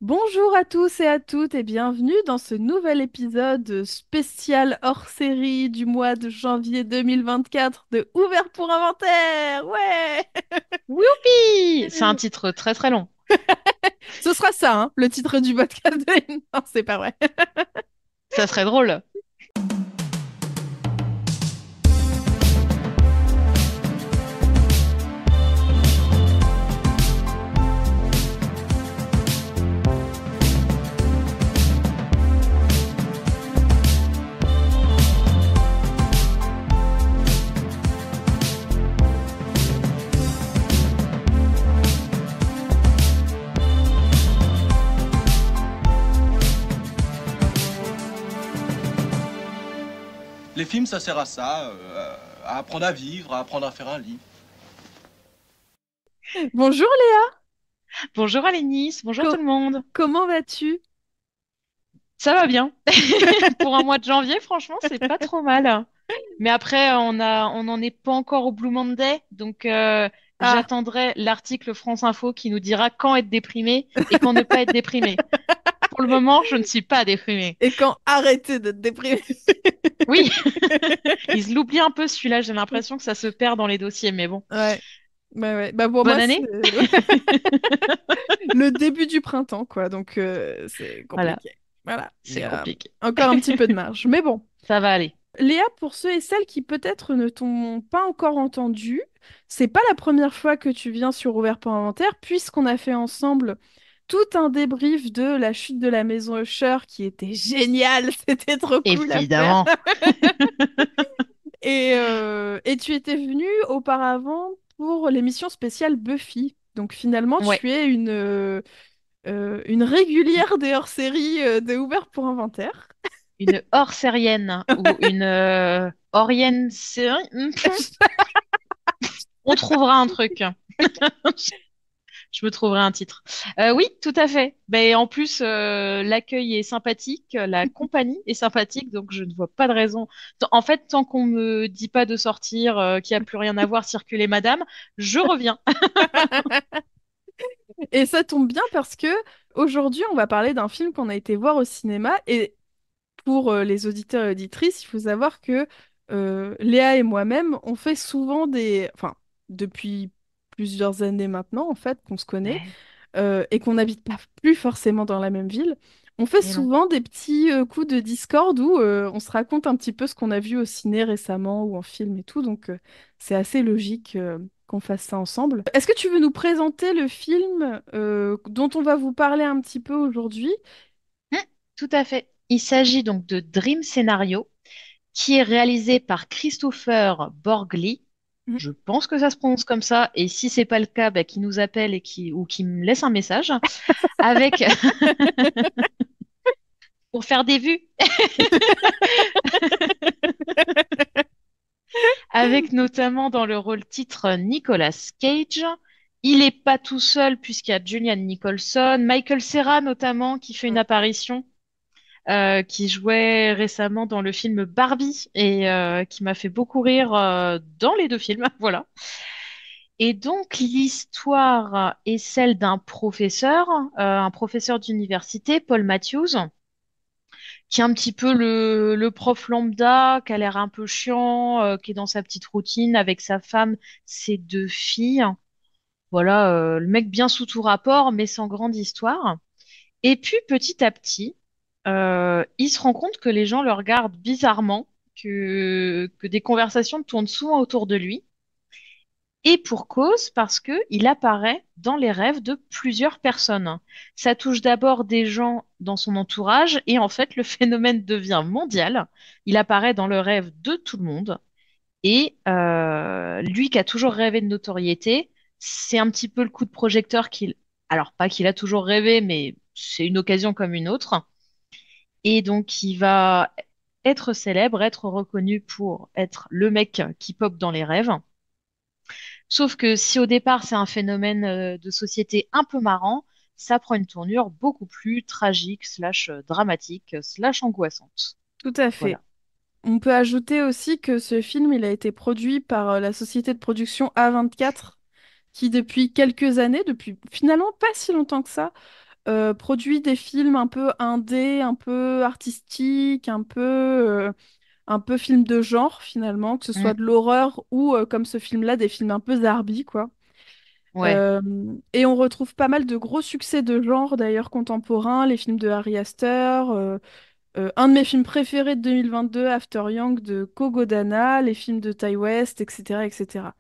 Bonjour à tous et à toutes et bienvenue dans ce nouvel épisode spécial hors série du mois de janvier 2024 de Ouvert pour Inventaire. Ouais! Youpi! C'est un titre très très long. Ce sera ça, hein, le titre du podcast de... Non, c'est pas vrai. Ça serait drôle. Les films, ça sert à ça, à apprendre à vivre, à apprendre à faire un lit. Bonjour Bonjour Alénis, bonjour Léa, tout le monde. comment vas-tu? Ça va bien. Pour un mois de janvier, franchement, c'est pas trop mal. Mais après, on n'en est pas encore au Blue Monday, donc Ah, j'attendrai l'article France Info qui nous dira quand être déprimé et quand ne pas être déprimé. Pour le moment, je ne suis pas déprimée. et quand arrêter de te déprimer? Oui, ils l'oublient un peu celui-là, j'ai l'impression que ça se perd dans les dossiers, mais bon. Ouais, bah ouais. Bah pour moi, Bonne c'est année? le début du printemps, quoi. Donc c'est Voilà, compliqué. Voilà, il y c'est a compliqué. encore un petit peu de marge. Mais bon. Ça va aller. Léa, pour ceux et celles qui peut-être ne t'ont pas encore entendu, c'est pas la première fois que tu viens sur Ouvert pour Inventaire, puisqu'on a fait ensemble tout un débrief de la chute de la maison Usher qui était génial, c'était trop cool à faire. Évidemment. Et tu étais venue auparavant pour l'émission spéciale Buffy. Donc finalement, Ouais. tu es une régulière des hors-séries de Ouvert pour Inventaire. Une hors-sérienne ou une horienne série. On trouvera un truc. Je me trouverai un titre. Oui, tout à fait. Ben, en plus, l'accueil est sympathique, la compagnie est sympathique, donc je ne vois pas de raison. En fait, tant qu'on me dit pas de sortir, qu'il n'y a plus rien à voir, circuler madame, je reviens. Et ça tombe bien parce que aujourd'hui, on va parler d'un film qu'on a été voir au cinéma. Et pour les auditeurs et auditrices, il faut savoir que Léa et moi-même, on fait souvent des... Enfin, depuis plusieurs années maintenant, en fait, qu'on se connaît, Ouais, et qu'on n'habite pas plus forcément dans la même ville, on fait et non. souvent des petits coups de Discord où on se raconte un petit peu ce qu'on a vu au ciné récemment ou en film et tout. Donc, c'est assez logique qu'on fasse ça ensemble. Est-ce que tu veux nous présenter le film dont on va vous parler un petit peu aujourd'hui? Hum, Tout à fait. Il s'agit donc de Dream Scenario, qui est réalisé par Christopher Borgli. Mhm. Je pense que ça se prononce comme ça, et si c'est pas le cas, bah, qui nous appelle et ou qui me laisse un message avec pour faire des vues, avec notamment dans le rôle titre Nicolas Cage. Il est pas tout seul puisqu'il y a Julian Nicholson, Michael Cera notamment qui fait une apparition, qui jouait récemment dans le film Barbie et qui m'a fait beaucoup rire dans les deux films. Voilà. Et donc, l'histoire est celle d'un professeur, un professeur d'université, Paul Matthews, qui est un petit peu le prof lambda, qui a l'air un peu chiant, qui est dans sa petite routine avec sa femme, ses deux filles. Voilà, le mec bien sous tout rapport, mais sans grande histoire. Et puis, petit à petit, il se rend compte que les gens le regardent bizarrement, que des conversations tournent souvent autour de lui. Et pour cause, parce que il apparaît dans les rêves de plusieurs personnes. Ça touche d'abord des gens dans son entourage, et en fait, le phénomène devient mondial. Il apparaît dans le rêve de tout le monde. Et lui qui a toujours rêvé de notoriété, c'est un petit peu le coup de projecteur qu'il... Alors, pas qu'il a toujours rêvé, mais c'est une occasion comme une autre. Et donc, il va être célèbre, être reconnu pour être le mec qui pop dans les rêves. Sauf que si au départ c'est un phénomène de société un peu marrant, ça prend une tournure beaucoup plus tragique, slash dramatique, slash angoissante. Tout à fait. Voilà. On peut ajouter aussi que ce film, il a été produit par la société de production A24, qui depuis quelques années, depuis finalement pas si longtemps que ça, produit des films un peu indé, un peu artistiques, un peu film de genre finalement, que ce soit Mm. de l'horreur ou comme ce film-là, des films un peu zarbi, quoi. Ouais, Euh, et on retrouve pas mal de gros succès de genre d'ailleurs contemporains, les films de Harry Astor, un de mes films préférés de 2022, After Yang de Kogo Dana, les films de Ty West, etc., etc.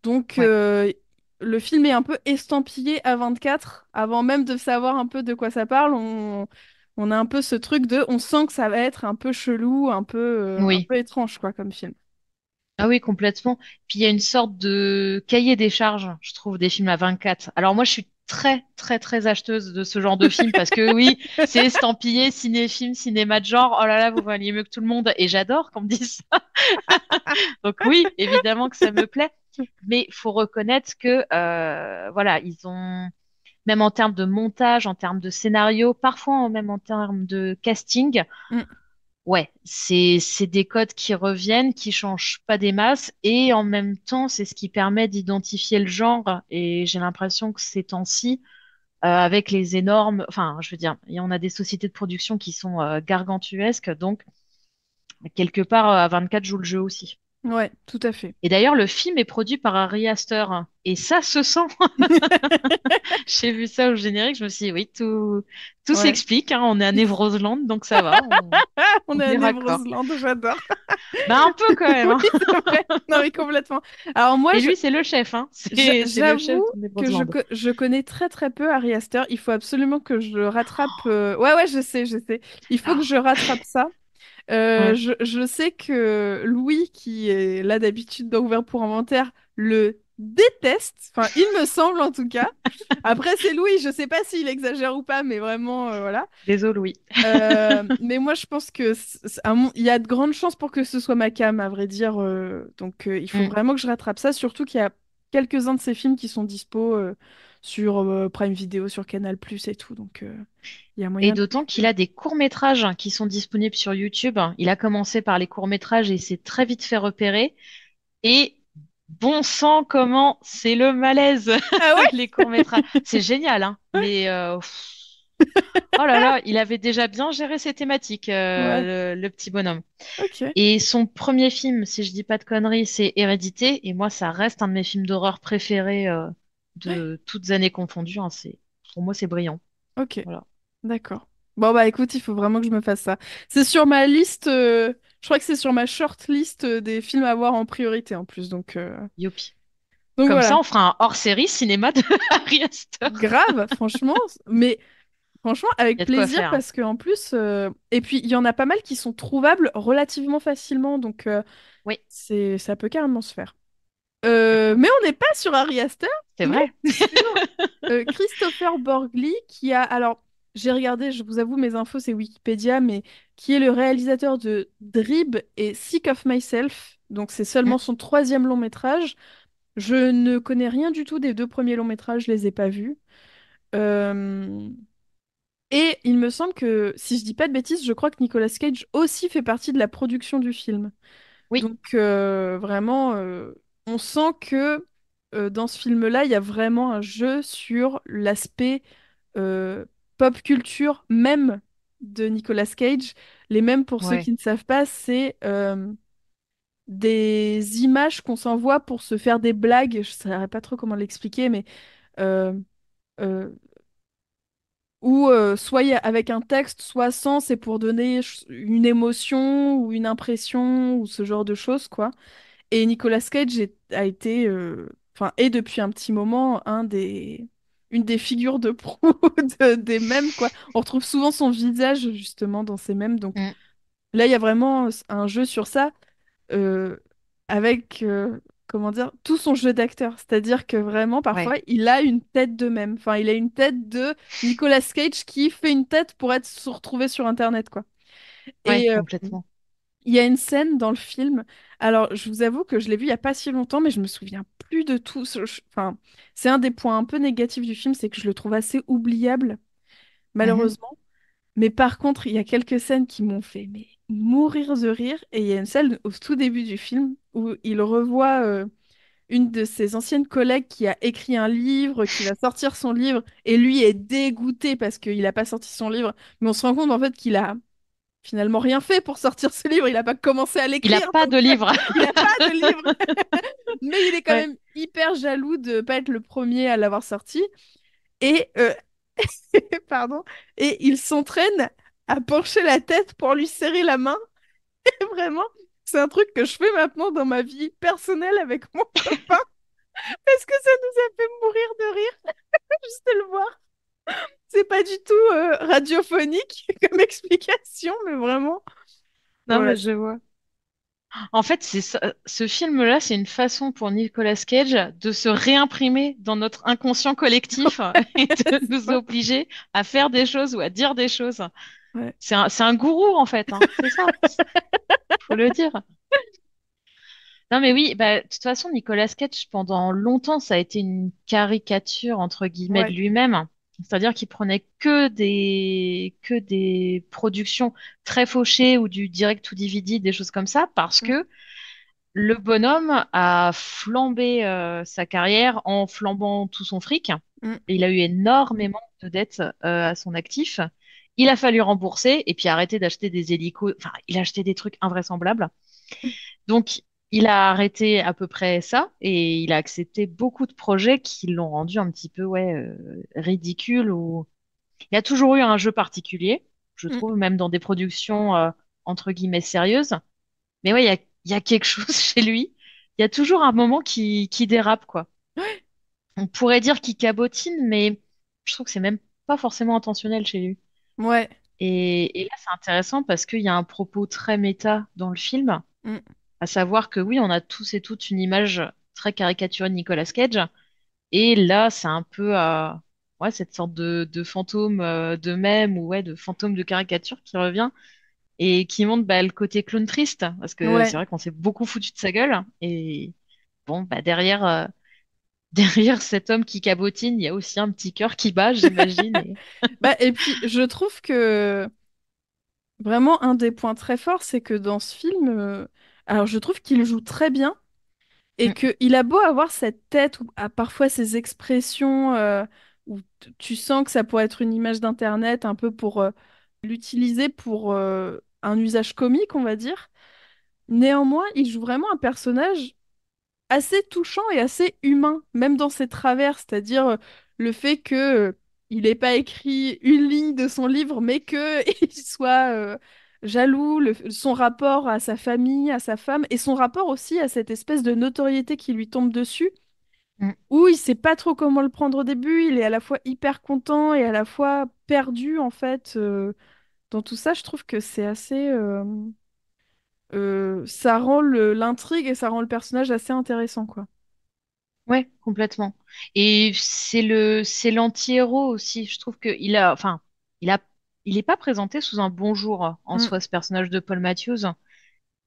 Donc, ouais. le film est un peu estampillé A24. Avant même de savoir un peu de quoi ça parle, on a un peu ce truc de... On sent que ça va être un peu chelou, un Oui. peu étrange, quoi, comme film. Ah oui, complètement. Puis il y a une sorte de cahier des charges, je trouve, des films à 24. Alors moi, je suis très, très, très acheteuse de ce genre de film parce que oui, c'est estampillé ciné-film, cinéma de genre. Oh là là, vous voyez mieux que tout le monde. Et j'adore qu'on me dise ça. Donc oui, évidemment que ça me plaît. Mais faut reconnaître que, voilà, ils ont, même en termes de montage, en termes de scénario, parfois même en termes de casting, Mm. ouais, c'est des codes qui reviennent, qui changent pas des masses, et en même temps, c'est ce qui permet d'identifier le genre. Et j'ai l'impression que ces temps-ci, avec les énormes, enfin, je veux dire, on a des sociétés de production qui sont gargantuesques, donc quelque part, A24 joue le jeu aussi. Ouais, tout à fait. Et d'ailleurs, le film est produit par Ari Aster, et ça se sent. J'ai vu ça au générique, je me suis dit, oui, tout Ouais. s'explique, hein, on est à Névroseland, donc ça va, On on est à est raccord. Névrosland, j'adore. Bah, un peu quand même, Oui, hein. c'est vrai. Non, mais complètement. Alors moi, Et lui, c'est le chef, hein. C'est le chef j'avoue de que Neverland. je connais très très peu Ari Aster. Il faut absolument que je rattrape. Ouais, ouais, je sais, je sais. Il faut que je Ah, rattrape ça. ouais, Je sais que Louis, qui est là d'habitude dans Ouvert pour Inventaire, le déteste. Enfin, il me semble en tout cas. Après, c'est Louis, je sais pas s'il exagère ou pas, mais vraiment, voilà. désolé, oui. Mais moi, je pense que il y a de grandes chances pour que ce soit ma cam, à vrai dire. Donc, il faut Mm. vraiment que je rattrape ça. Surtout qu'il y a quelques-uns de ces films qui sont dispo sur Prime Video, sur Canal+ et tout. Donc, il y a Et moyen d'autant de... qu'il a des courts-métrages qui sont disponibles sur YouTube. Il a commencé par les courts-métrages et s'est très vite fait repérer. Et bon sang, comment c'est le malaise, Ah ouais? les courts-métrages. C'est génial, hein. Mais oh là là, il avait déjà bien géré ses thématiques, Ouais, le petit bonhomme. ok. Et son premier film, si je dis pas de conneries, c'est Hérédité. Et moi, ça reste un de mes films d'horreur préférés de toutes années confondues, hein. Pour moi, c'est brillant. Ok, Voilà. d'accord. Bon, bah écoute, il faut vraiment que je me fasse ça. C'est sur ma liste, je crois que c'est sur ma short list des films à voir en priorité en plus. Youpi. Donc Comme ça, voilà. on fera un hors-série cinéma de Harry Astor. Grave, franchement. Mais franchement, Il y avec a de quoi plaisir faire, hein. parce qu'en plus, et puis il y en a pas mal qui sont trouvables relativement facilement, donc Oui, ça peut carrément se faire. Mais on n'est pas sur Ari Aster, c'est mais vrai. sur Christopher Borgli, qui a, alors j'ai regardé, je vous avoue, mes infos c'est Wikipédia, mais qui est le réalisateur de Drib et Sick of Myself, donc c'est seulement Mm. son troisième long métrage. Je ne connais rien du tout des deux premiers longs métrages, je les ai pas vus. Euh, Et il me semble que, si je dis pas de bêtises, je crois que Nicolas Cage aussi fait partie de la production du film. Oui, Donc vraiment, on sent que dans ce film-là, il y a vraiment un jeu sur l'aspect euh, pop culture même de Nicolas Cage. Les mêmes, pour ceux ouais, qui ne savent pas, c'est des images qu'on s'envoie pour se faire des blagues. Je ne saurais pas trop comment l'expliquer, mais... euh, euh, ou soit avec un texte, soit sans, c'est pour donner une émotion ou une impression ou ce genre de choses, quoi. Et Nicolas Cage a été, enfin, est depuis un petit moment une des figures de proue des mèmes, quoi. On retrouve souvent son visage, justement, dans ces mèmes. Donc Mm. là, il y a vraiment un jeu sur ça euh, avec, comment dire, tout son jeu d'acteur. C'est-à-dire que vraiment, Ouais, parfois, il a une tête de même. Enfin, il a une tête de Nicolas Cage qui fait une tête pour être se retrouver sur Internet, quoi. ouais, Et complètement. il y a une scène dans le film. Alors, je vous avoue que je l'ai vu il y a pas si longtemps, mais je me souviens plus de tout. Enfin, c'est un des points un peu négatifs du film, c'est que je le trouve assez oubliable, Mhm. malheureusement. Mais par contre, il y a quelques scènes qui m'ont fait mourir de rire. Et il y a une scène au tout début du film où il revoit une de ses anciennes collègues qui a écrit un livre, qui va sortir son livre, et lui est dégoûté parce qu'il n'a pas sorti son livre. Mais on se rend compte en fait qu'il a finalement rien fait pour sortir ce livre. Il n'a pas commencé à Il a l'écrire, pas donc de livre. il n'a pas de livre. Mais il est quand Ouais. même hyper jaloux de pas être le premier à l'avoir sorti. Et pardon, et il s'entraîne à pencher la tête pour lui serrer la main. Et vraiment, c'est un truc que je fais maintenant dans ma vie personnelle avec mon copain parce que ça nous a fait mourir de rire juste de le voir. C'est pas du tout radiophonique comme explication, mais vraiment, Non, voilà. mais je vois. En fait, ce film-là, c'est une façon pour Nicolas Cage de se réimprimer dans notre inconscient collectif et de C'est nous ça. obliger à faire des choses ou à dire des choses. Ouais. C'est un gourou, en fait, hein. C'est ça, faut le dire. Non, mais oui, bah, de toute façon, Nicolas Cage, pendant longtemps, ça a été une caricature, entre guillemets, de Ouais. lui-même. C'est-à-dire qu'il prenait que des productions très fauchées ou du direct ou DVD, des choses comme ça, parce Mm, que le bonhomme a flambé sa carrière en flambant tout son fric. mm, Et il a eu énormément de dettes à son actif. Il a fallu rembourser et puis arrêter d'acheter des hélicos. Enfin, il a acheté des trucs invraisemblables. mm. Donc, il a arrêté à peu près ça et il a accepté beaucoup de projets qui l'ont rendu un petit peu ouais, ridicule. Ou... Il a toujours eu un jeu particulier, je Mm. trouve, même dans des productions entre guillemets sérieuses. Mais ouais, il y a quelque chose chez lui. Il y a toujours un moment qui dérape, quoi. On pourrait dire qu'il cabotine, mais je trouve que c'est même pas forcément intentionnel chez lui. Ouais. Et là, c'est intéressant parce qu'il y a un propos très méta dans le film, Mm. à savoir que oui, on a tous et toutes une image très caricaturée de Nicolas Cage, et là, c'est un peu ouais, cette sorte de fantôme de mème ou ouais, de fantôme de caricature qui revient et qui montre bah, le côté clown triste, parce que Ouais. c'est vrai qu'on s'est beaucoup foutu de sa gueule, et bon, bah, derrière cet homme qui cabotine, il y a aussi un petit cœur qui bat, j'imagine. Bah, et puis, je trouve que vraiment un des points très forts, c'est que dans ce film, alors je trouve qu'il joue très bien. Et Mm, qu'il a beau avoir cette tête ou parfois ces expressions où tu sens que ça pourrait être une image d'internet un peu pour l'utiliser pour un usage comique, on va dire. Néanmoins, il joue vraiment un personnage assez touchant et assez humain, même dans ses travers, c'est-à-dire le fait que il n'ait pas écrit une ligne de son livre, mais que il soit jaloux, son rapport à sa famille, à sa femme, et son rapport aussi à cette espèce de notoriété qui lui tombe dessus, mm. où il sait pas trop comment le prendre au début, il est à la fois hyper content et à la fois perdu en fait. Dans tout ça, je trouve que c'est assez ça rend l'intrigue et ça rend le personnage assez intéressant, quoi. Ouais, complètement. Et c'est l'anti-héros aussi. Je trouve que il a, il est pas présenté sous un bon jour en Mm, soi, ce personnage de Paul Matthews.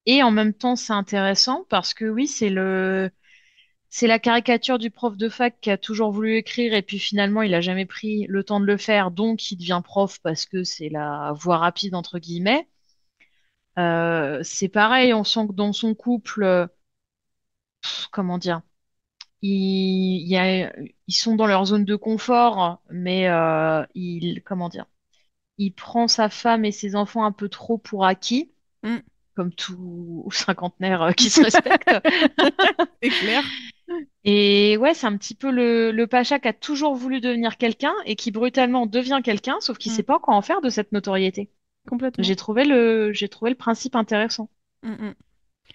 Et en même temps, c'est intéressant parce que oui, c'est la caricature du prof de fac qui a toujours voulu écrire et puis finalement, il a jamais pris le temps de le faire, donc il devient prof parce que c'est la voie rapide entre guillemets. C'est pareil, on sent que dans son couple, comment dire, il y a, ils sont dans leur zone de confort, mais comment dire, il prend sa femme et ses enfants un peu trop pour acquis, mm. comme tout cinquantenaire qui se respecte. C'est clair, Et ouais, c'est un petit peu le Pacha qui a toujours voulu devenir quelqu'un et qui brutalement devient quelqu'un, sauf qu'il mm, sait pas quoi en faire de cette notoriété. complètement. J'ai trouvé le principe intéressant. Mm, mm.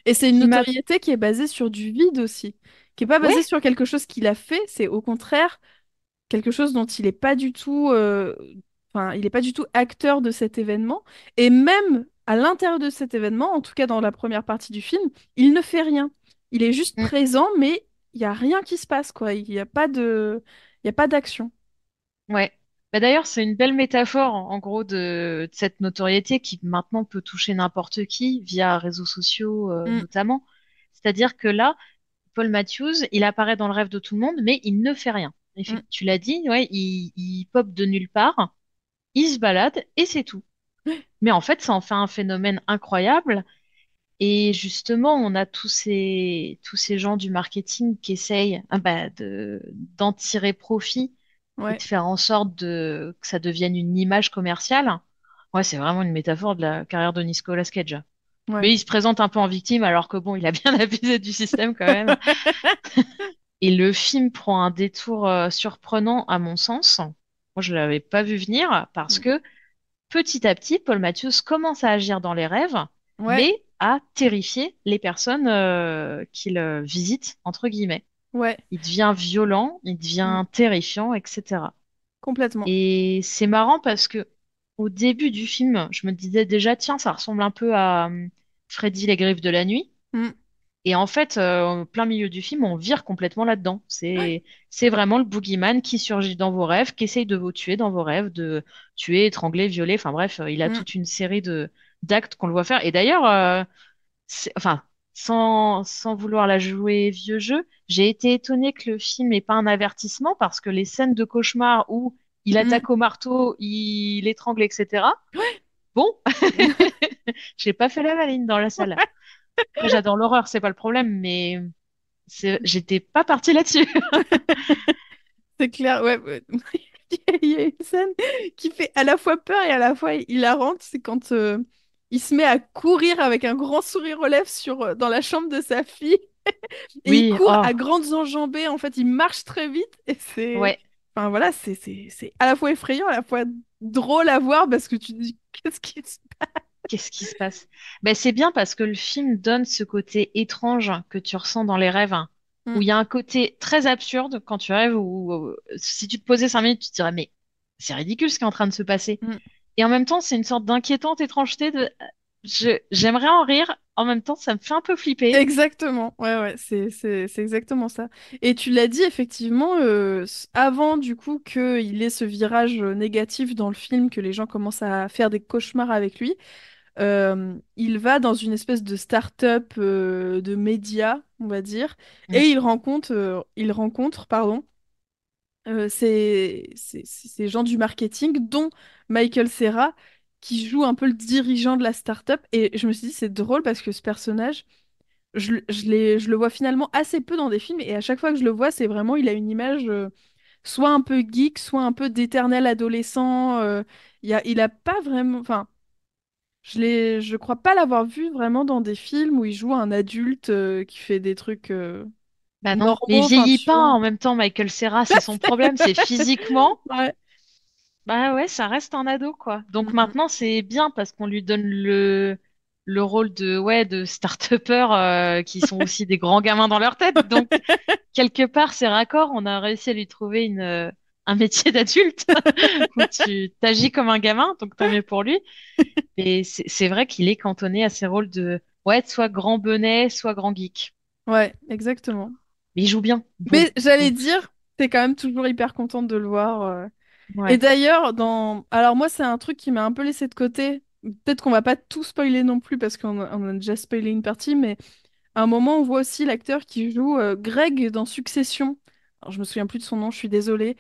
Et c'est une Qui m'a, notoriété qui est basée sur du vide aussi, qui est pas basée ouais, sur quelque chose qu'il a fait, c'est au contraire quelque chose dont il est pas du tout, enfin, il est pas du tout acteur de cet événement. Et même à l'intérieur de cet événement, en tout cas dans la première partie du film, il ne fait rien. Il est juste mm, présent, mais il y a rien qui se passe, quoi. Il y a pas il y a pas d'action. ouais. Bah d'ailleurs, c'est une belle métaphore, en gros, de cette notoriété qui maintenant peut toucher n'importe qui via réseaux sociaux, Mm, notamment. C'est-à-dire que là, Paul Matthews, il apparaît dans le rêve de tout le monde, mais il ne fait rien. mm. Tu l'as dit, ouais, il pop de nulle part, il se balade et c'est tout. Mais en fait, ça en fait un phénomène incroyable. Et justement, on a tous ces gens du marketing qui essayent d'en tirer profit et Ouais, de faire en sorte que ça devienne une image commerciale. Ouais, c'est vraiment une métaphore de la carrière de Nicolas Cage. ouais. Mais il se présente un peu en victime alors que bon, il a bien abusé du système quand même. Et le film prend un détour surprenant à mon sens. Moi, je l'avais pas vu venir parce que petit à petit, Paul Matthews commence à agir dans les rêves, Ouais, mais à terrifier les personnes qu'il visite, entre guillemets. ouais, Il devient violent, il mm, devient terrifiant, etc. complètement. Et c'est marrant parce que au début du film, je me disais déjà, tiens, ça ressemble un peu à Freddy les Griffes de la nuit. Mm. Et en fait, au plein milieu du film, on vire complètement là-dedans. Ouais, C'est vraiment le boogeyman qui surgit dans vos rêves, qui essaye de vous tuer dans vos rêves, de tuer, étrangler, violer. Enfin bref, il a mm, toute une série de d'actes qu'on le voit faire. Et d'ailleurs, enfin, sans vouloir la jouer vieux jeu, j'ai été étonnée que le film n'ait pas un avertissement parce que les scènes de cauchemar où il mm. attaque au marteau, il étrangle, etc. Bon, j'ai pas fait la maline dans la salle. Après, j'adore l'horreur, c'est pas le problème, mais j'étais pas partie là-dessus. C'est clair, ouais, ouais. Il y a une scène qui fait à la fois peur et à la fois hilarante. C'est quand il se met à courir avec un grand sourire aux lèvres dans la chambre de sa fille. Et il Oui, court oh, à grandes enjambées. En fait, il marche très vite. Et c'est. ouais. Enfin voilà, c'est à la fois effrayant, à la fois drôle à voir parce que tu te dis qu'est-ce qui se Qu'est-ce qui se passe? Ben, c'est bien parce que le film donne ce côté étrange que tu ressens dans les rêves, hein, où passe. il y a un côté très absurde quand tu rêves, où si tu te posais 5 minutes, tu te dirais, mais c'est ridicule ce qui est en train de se passer. Mm. Et en même temps, c'est une sorte d'inquiétante étrangeté de j'aimerais en rire, en même temps, ça me fait un peu flipper. Exactement, ouais, ouais, c'est exactement ça. Et tu l'as dit, effectivement, avant du coup qu'il ait ce virage négatif dans le film, que les gens commencent à faire des cauchemars avec lui, il va dans une espèce de start-up de médias, on va dire, Mm, et il rencontre, pardon, ces gens du marketing, dont Michael Cera, qui joue un peu le dirigeant de la start-up. Et je me suis dit, c'est drôle parce que ce personnage je le vois finalement assez peu dans des films et à chaque fois que je le vois, c'est vraiment, il a une image soit un peu geek, soit un peu d'éternel adolescent. Il a pas vraiment, enfin, je crois pas l'avoir vu vraiment dans des films où il joue un adulte qui fait des trucs bah non, mais il normaux, enfin, vieillit tu pas vois. en même temps, Michael Cera, c'est son problème, c'est physiquement. Ouais. Bah ouais, ça reste un ado, quoi. Donc Mm, maintenant, c'est bien parce qu'on lui donne le rôle de start-upper qui sont aussi des grands gamins dans leur tête. Donc, quelque part, c'est raccord. On a réussi à lui trouver un métier d'adulte où tu t'agis comme un gamin, donc tant mieux pour lui. Mais c'est vrai qu'il est cantonné à ses rôles soit grand benet, soit grand geek. ouais, exactement. Mais il joue bien. Bon. Mais j'allais Donc, dire, t'es quand même toujours hyper contente de le voir. Et ouais. d'ailleurs, alors moi, c'est un truc qui m'a un peu laissé de côté. Peut-être qu'on va pas tout spoiler non plus parce qu'on a déjà spoilé une partie, mais à un moment, on voit aussi l'acteur qui joue Greg dans Succession. Alors, je me souviens plus de son nom, je suis désolée.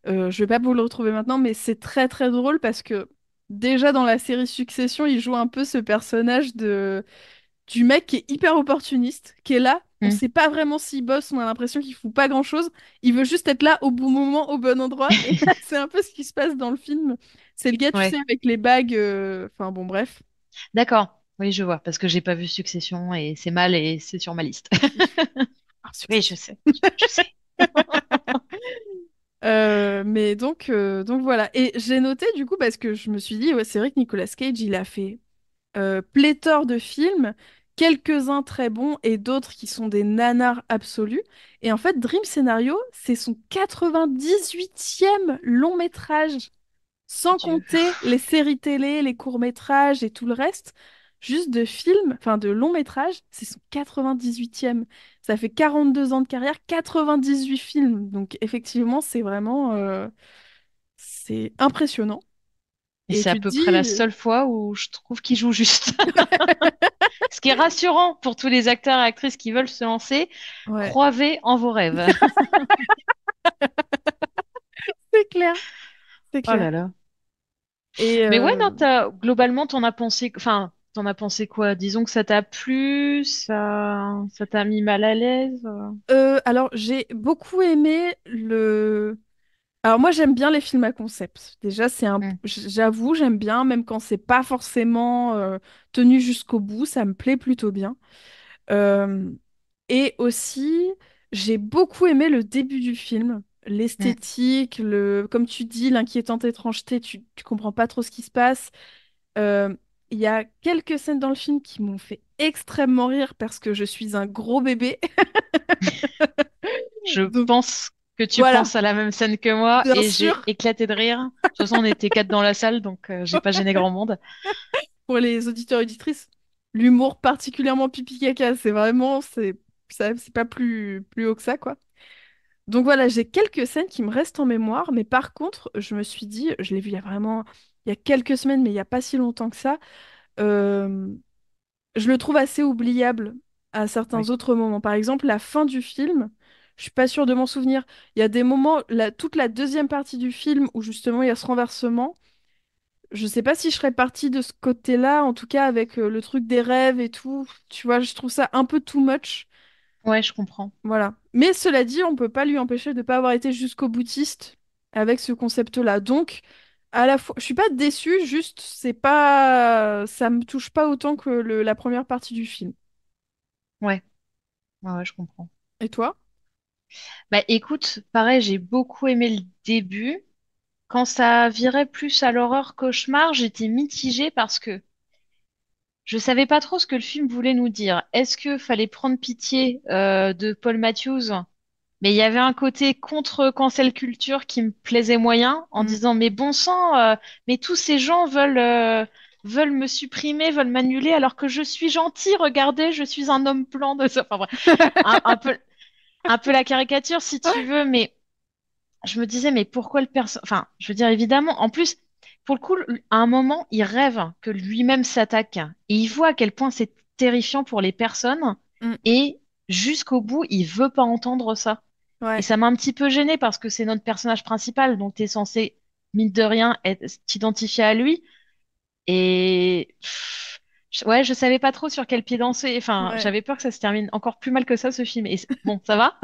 Je vais pas vous le retrouver maintenant, mais c'est très très drôle parce que déjà dans la série Succession, il joue un peu ce personnage du mec qui est hyper opportuniste, qui est là. On Hmm. sait pas vraiment s'il bosse, on a l'impression qu'il fout pas grand-chose. Il veut juste être là au bon moment, au bon endroit. Et là, c'est un peu ce qui se passe dans le film. C'est le gars, tu sais, Ouais. avec les bagues. Enfin bon, bref. D'accord. Oui, je vois, parce que j'ai pas vu Succession et c'est mal et c'est sur ma liste. Ah, Oui, je Succession. sais. Je sais. Mais donc voilà. Et j'ai noté du coup parce que je me suis dit, ouais, c'est vrai que Nicolas Cage, il a fait pléthore de films, quelques-uns très bons et d'autres qui sont des nanars absolus. Et en fait, Dream Scenario, c'est son 98e long métrage, sans Dieu. compter les séries télé, les courts-métrages et tout le reste. Juste de films, enfin de longs métrages, c'est son 98e. Ça fait 42 ans de carrière, 98 films. Donc effectivement, c'est vraiment c'est impressionnant. Et Et c'est à tu te peu près la dis, seule fois où je trouve qu'il joue juste. Ce qui est rassurant pour tous les acteurs et actrices qui veulent se lancer, ouais, croyez en vos rêves. c'est clair, c'est Oh clair. là là. Et Mais ouais, non, globalement, t'en as pensé. Enfin, t'en as pensé quoi? Disons que ça t'a plu, ça t'a mis mal à l'aise. Alors, j'ai beaucoup aimé le... Alors moi, j'aime bien les films à concept. Déjà, Hmm. j'avoue, j'aime bien, même quand c'est pas forcément tenu jusqu'au bout, ça me plaît plutôt bien. Euh, Et aussi, j'ai beaucoup aimé le début du film. Hmm. L'esthétique, comme tu dis, l'inquiétante étrangeté, tu comprends pas trop ce qui se passe. Euh, Il y a quelques scènes dans le film qui m'ont fait extrêmement rire parce que je suis un gros bébé. Je Donc pense que tu voilà, penses à la même scène que moi bien et j'ai sûr, éclaté de rire. De toute façon, on était quatre dans la salle, donc j'ai pas gêné grand monde. pour les auditeurs et auditrices, l'humour particulièrement pipi caca, c'est vraiment, c'est pas plus haut que ça, quoi. Donc voilà, j'ai quelques scènes qui me restent en mémoire, mais par contre, je me suis dit, je l'ai vu il y a quelques semaines, mais il n'y a pas si longtemps que ça, euh, je le trouve assez oubliable à certains Ouais. autres moments. Par exemple, la fin du film, je suis pas sûre de m'en souvenir. Il y a des moments, toute la deuxième partie du film où justement il y a ce renversement. Je sais pas si je serais partie de ce côté-là, en tout cas avec le truc des rêves et tout. Tu vois, je trouve ça un peu too much. Ouais, je comprends. Voilà. Mais cela dit, on peut pas lui empêcher de pas avoir été jusqu'au boutiste avec ce concept-là. Donc, à la fois, je suis pas déçue, juste c'est pas, ça me touche pas autant que la première partie du film. Ouais, ouais, je comprends. Et toi? Bah écoute, pareil, j'ai beaucoup aimé le début. Quand ça virait plus à l'horreur cauchemar, j'étais mitigée parce que je savais pas trop ce que le film voulait nous dire. Est-ce que fallait prendre pitié de Paul Matthews? Mais il y avait un côté contre cancel culture qui me plaisait moyen en Mm. disant mais bon sang, mais tous ces gens veulent me supprimer, veulent m'annuler alors que je suis gentil. Regardez, je suis un homme blanc de ça. Enfin bref, un peu la caricature si tu veux, mais je me disais mais pourquoi le perso... Enfin, je veux dire évidemment. En plus, pour le coup, à un moment, il rêve que lui-même s'attaque et il voit à quel point c'est terrifiant pour les personnes Mm. et jusqu'au bout, il veut pas entendre ça. Et Ouais, ça m'a un petit peu gênée parce que c'est notre personnage principal, donc t'es censé, mine de rien, t'identifier à lui. Et ouais, je savais pas trop sur quel pied danser. Enfin, ouais, j'avais peur que ça se termine encore plus mal que ça, ce film. Et bon, ça va.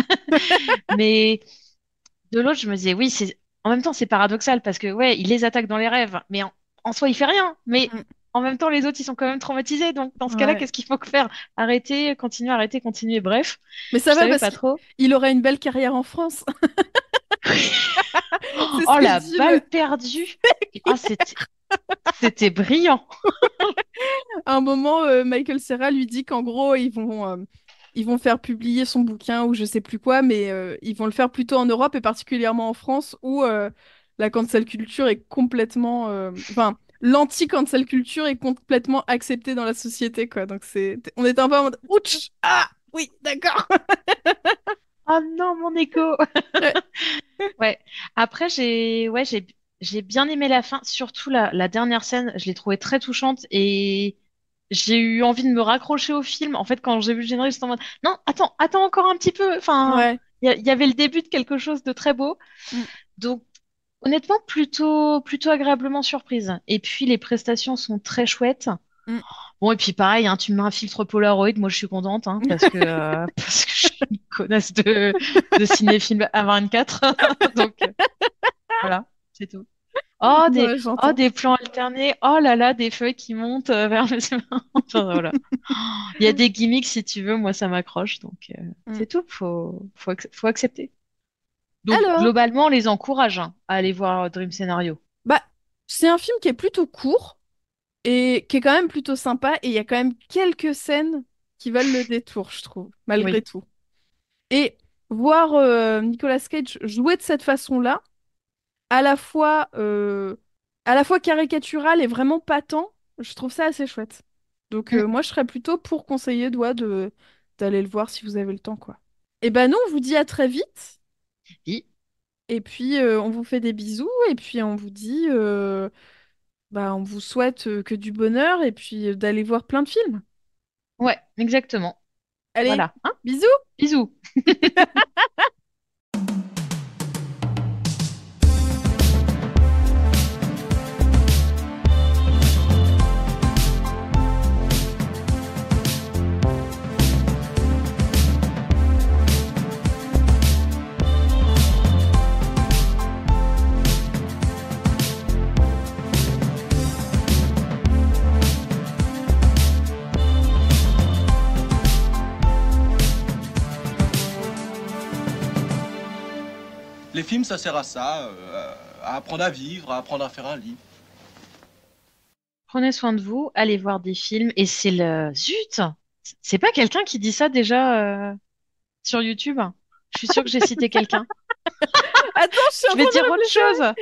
Mais de l'autre, je me disais, oui, c'est en même temps, c'est paradoxal parce que, ouais, il les attaque dans les rêves, mais en soi, il fait rien. Mais Mm. en même temps, les autres, ils sont quand même traumatisés. Donc, dans ce cas-là, Ouais. qu'est-ce qu'il faut faire? Arrêter, continuer, arrêter, continuer. Bref, Mais je ça va savais parce pas qu'il trop. il aurait une belle carrière en France. C'est ce Oh, que la dit le. balle perdue! Ah, c'était brillant. À un moment, Michael Cera lui dit qu'en gros, ils vont faire publier son bouquin ou je sais plus quoi, mais ils vont le faire plutôt en Europe et particulièrement en France où la cancel culture est complètement. Enfin, l'anti-cancel culture est complètement acceptée dans la société, quoi. Donc on est un peu en mode ouch! Ah! Oui, d'accord! Oh non, mon écho! Ouais. Ouais. Après, j'ai bien aimé la fin, surtout la dernière scène. Je l'ai trouvée très touchante et j'ai eu envie de me raccrocher au film. En fait, quand j'ai vu le générique, j'étais en mode, non, attends encore un petit peu. Enfin, Ouais. il y avait le début de quelque chose de très beau. Mm, Donc, honnêtement, plutôt agréablement surprise. Et puis, les prestations sont très chouettes. mm. Bon, et puis pareil, hein, tu me mets un filtre Polaroid, moi je suis contente, hein, parce que je suis une connasse de cinéphile A24. Donc voilà, c'est tout. Ouais, Oh, j'entends. des plans alternés, oh là là, des feuilles qui montent vers le Enfin voilà. Il y a des gimmicks si tu veux, moi ça m'accroche, donc Mm. c'est tout, faut accepter. Donc Alors, globalement, on les encourage hein, à aller voir Dream Scenario. bah, c'est un film qui est plutôt court. Et qui est quand même plutôt sympa. Et il y a quand même quelques scènes qui valent le détour, je trouve, malgré Oui. tout. Et voir Nicolas Cage jouer de cette façon-là, à la fois, euh, à la fois caricatural et vraiment patent, je trouve ça assez chouette. Donc Mm. moi, je serais plutôt pour conseiller d'aller le voir si vous avez le temps, quoi. Et ben nous, on vous dit à très vite. Oui. Et puis, on vous fait des bisous. Et puis, on vous dit, bah, on vous souhaite que du bonheur et puis d'aller voir plein de films. Ouais, exactement. Allez, Voilà. Hein. bisous! Bisous. films, ça sert à ça, à apprendre à vivre, à apprendre à faire un lit. Prenez soin de vous, allez voir des films. Et c'est le... Zut! C'est pas quelqu'un qui dit ça déjà sur YouTube? Je suis sûre que j'ai cité quelqu'un. Attends, je suis en Je vais train dire de autre réfléchir. chose.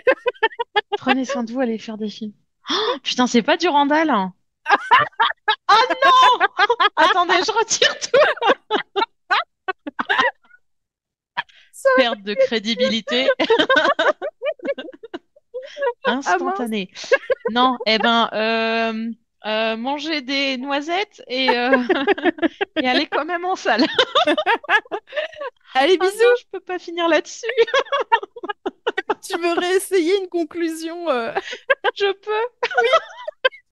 Prenez soin de vous, allez faire des films. Oh, putain, c'est pas du Randall. Oh non! Attendez, je retire tout. Ça va Perte de crédibilité Ah mince. instantanée. Non, eh ben, manger des noisettes et aller quand même en salle. Allez, Oh non, bisous. je peux pas finir là-dessus. Tu veux réessayer une conclusion Je peux.